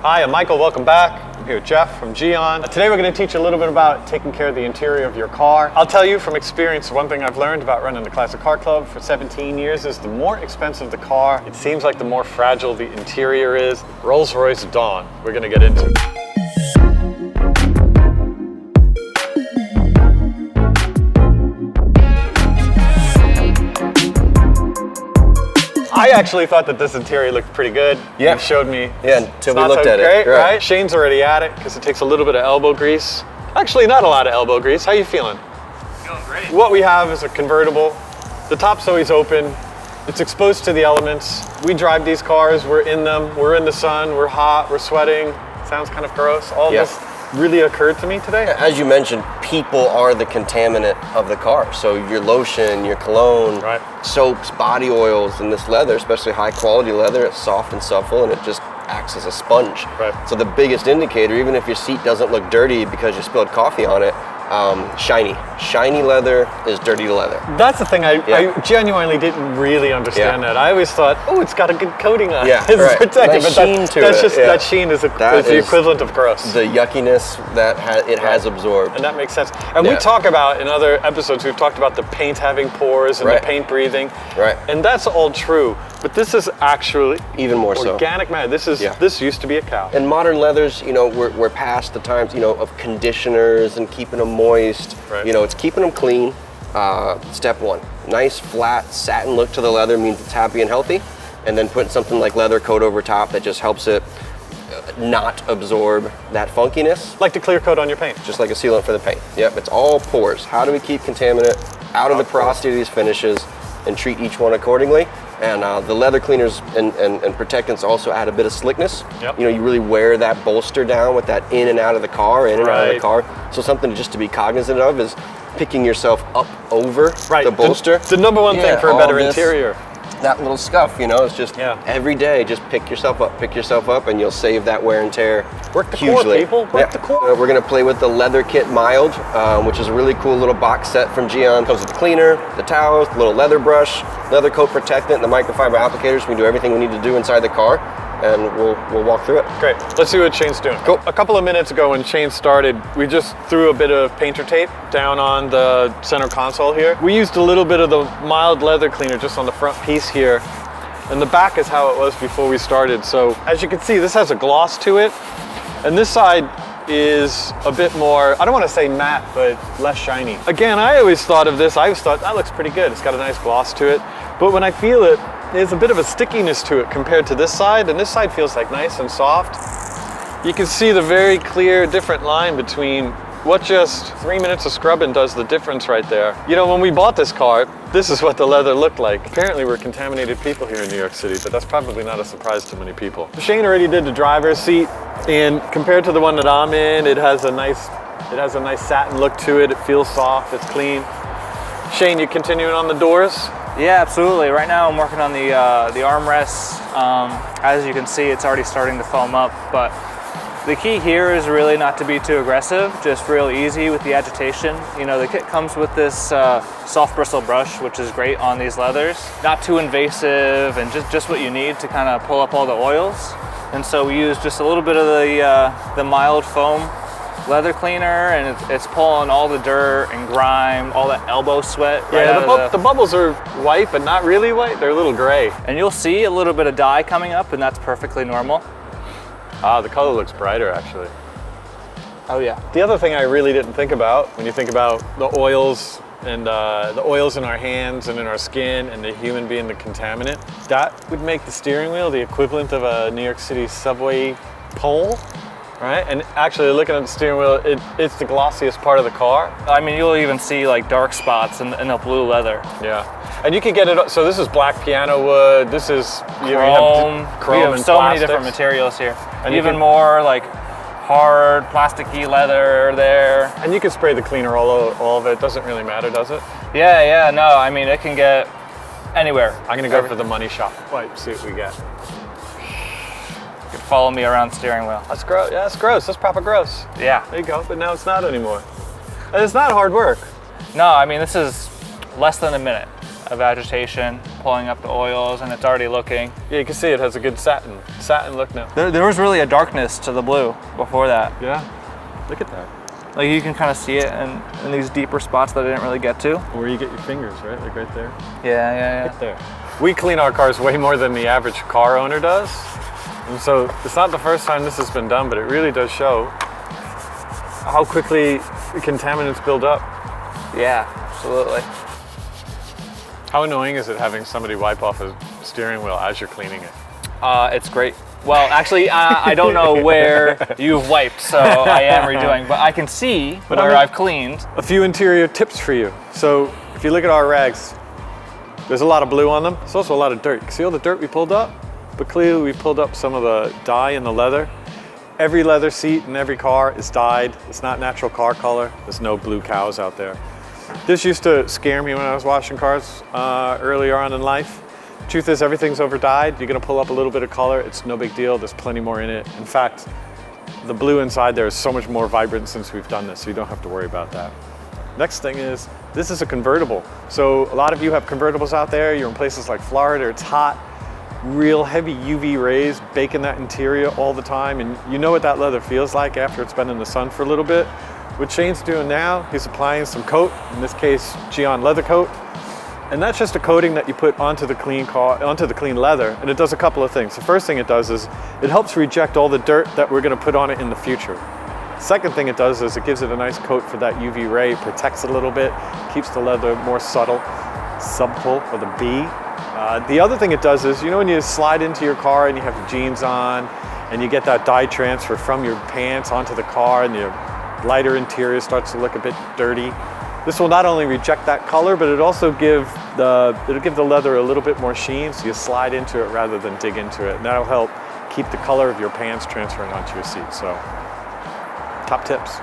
Hi, I'm Michael, welcome back. I'm here with Jeff from GYEON. Today we're going to teach you a little bit about taking care of the interior of your car. I'll tell you from experience, one thing I've learned about running the Classic Car Club for 17 years is the more expensive the car, it seems like the more fragile the interior is. Rolls-Royce Dawn, we're going to get into. I actually thought that this interior looked pretty good. Yeah. You showed me. Yeah, until we looked at it. Right? Shane's already at it because it takes a little bit of elbow grease. Actually, not a lot of elbow grease. How you feeling? Feeling great. What we have is a convertible. The top's always open. It's exposed to the elements. We drive these cars. We're in them. We're in the sun. We're hot. We're sweating. Sounds kind of gross. All this really occurred to me today. As you mentioned, people are the contaminant of the car. So your lotion, your cologne, soaps, body oils, and this leather, especially high quality leather, it's soft and supple and it just acts as a sponge. So the biggest indicator, even if your seat doesn't look dirty because you spilled coffee on it, shiny. Shiny leather is dirty leather. That's the thing, I genuinely didn't really understand that. I always thought, oh, it's got a good coating on it. It's protected, nice but sheen to that's it. just, that sheen is the equivalent of gross. The yuckiness that it has absorbed. And that makes sense. And we talk about, in other episodes, we've talked about the paint having pores and the paint breathing. And that's all true. But this is actually even more organic matter. This used to be a cow. And modern leathers, you know, we're past the times, you know, of conditioners and keeping them moist. You know, it's keeping them clean. Step one, nice flat satin look to the leather means it's happy and healthy. And then putting something like leather coat over top that just helps it not absorb that funkiness. Like the clear coat on your paint. Just like a sealant for the paint. Yep, it's all pores. How do we keep contaminant out of the porosity of these finishes and treat each one accordingly? And the leather cleaners and protectants also add a bit of slickness. You know, you really wear that bolster down with that in and out of the car, in and out of the car. So something just to be cognizant of is picking yourself up over the bolster. The number one thing for a better interior. That little scuff, you know, it's just every day, just pick yourself up, and you'll save that wear and tear Work the hugely. core, people. Work the core. We're gonna play with the Leather Kit Mild, which is a really cool little box set from GYEON. Comes with the cleaner, the towels, the little leather brush, leather coat protectant, and the microfiber applicators. We do everything we need to do inside the car, and we'll walk through it. Great. Let's see what Shane's doing. Cool. A couple of minutes ago when Shane started, we just threw a bit of painter tape down on the center console here. We used a little bit of the mild leather cleaner just on the front piece here. And the back is how it was before we started. So as you can see, this has a gloss to it. And this side is a bit more, I don't want to say matte, but less shiny. Again, I always thought of this, I always thought that looks pretty good. It's got a nice gloss to it. But when I feel it, there's a bit of a stickiness to it compared to this side. And this side feels like nice and soft. You can see the very clear different line between what just 3 minutes of scrubbing does the difference right there. You know, when we bought this car, this is what the leather looked like. Apparently we're contaminated people here in New York City, but that's probably not a surprise to many people. Shane already did the driver's seat, and compared to the one that I'm in, it has a nice satin look to it. It feels soft, it's clean. Shane, you continuing on the doors? Yeah, absolutely. Right now I'm working on the armrests. As you can see, it's already starting to foam up, but the key here is really not to be too aggressive, just real easy with the agitation. You know, the kit comes with this soft bristle brush, which is great on these leathers. Not too invasive and just what you need to kind of pull up all the oils. And so we use just a little bit of the mild foam leather cleaner, and it's pulling all the dirt and grime, all that elbow sweat. The bubbles are white, but not really white. They're a little gray. And you'll see a little bit of dye coming up, and that's perfectly normal. Ah, the color looks brighter actually. Oh yeah. The other thing I really didn't think about when you think about the oils and the oils in our hands and in our skin and the human being the contaminant, that would make the steering wheel the equivalent of a New York City subway pole, right? And actually looking at the steering wheel, it's the glossiest part of the car. I mean, you'll even see like dark spots in the blue leather. Yeah. And you can get it, so this is black piano wood, this is chrome. Chrome we have and so plastics. many different materials here. And even more like hard, plasticky leather there. And you can spray the cleaner all of it. It doesn't really matter, does it? Yeah, no, I mean, it can get anywhere. I'm gonna go for the money shop wipe, see what we get. You can follow me around the steering wheel. That's gross, yeah, that's gross, that's proper gross. Yeah. There you go, but now it's not anymore. And it's not hard work. No, I mean, this is less than a minute. of agitation, pulling up the oils, and it's already looking. Yeah, you can see it has a good satin look now. There was really a darkness to the blue before that. Yeah, look at that. Like you can kind of see it in these deeper spots that I didn't really get to. Where you get your fingers, right? Like right there. Yeah. Right there. We clean our cars way more than the average car owner does. And so it's not the first time this has been done, but it really does show how quickly contaminants build up. Yeah, absolutely. How annoying is it having somebody wipe off a steering wheel as you're cleaning it? It's great. Well, actually, I don't know where you've wiped, so I am redoing, but I can see where I've cleaned. A few interior tips for you. So if you look at our rags, there's a lot of blue on them. There's also a lot of dirt. See all the dirt we pulled up? But clearly we pulled up some of the dye in the leather. Every leather seat in every car is dyed. It's not natural car color. There's no blue cows out there. This used to scare me when I was washing cars earlier on in life. Truth is, everything's over dyed. You're gonna pull up a little bit of color. It's no big deal. There's plenty more in it. In fact, the blue inside there is so much more vibrant since we've done this, so you don't have to worry about that. Next thing is, this is a convertible. So a lot of you have convertibles out there. You're in places like Florida, it's hot. Real heavy UV rays baking that interior all the time, and you know what that leather feels like after it's been in the sun for a little bit. What Shane's doing now, he's applying some coat, in this case GYEON leather coat, and that's just a coating that you put onto the clean leather, and it does a couple of things. The first thing it does is it helps reject all the dirt that we're going to put on it in the future. Second thing it does is it gives it a nice coat for that UV ray, protects it a little bit, keeps the leather more subtle with a B. The other thing it does is, you know when you slide into your car and you have your jeans on and you get that dye transfer from your pants onto the car and your lighter interior starts to look a bit dirty. This will not only reject that color, but it'll also give the leather a little bit more sheen, so you slide into it rather than dig into it. And that'll help keep the color of your pants transferring onto your seat. So, top tips.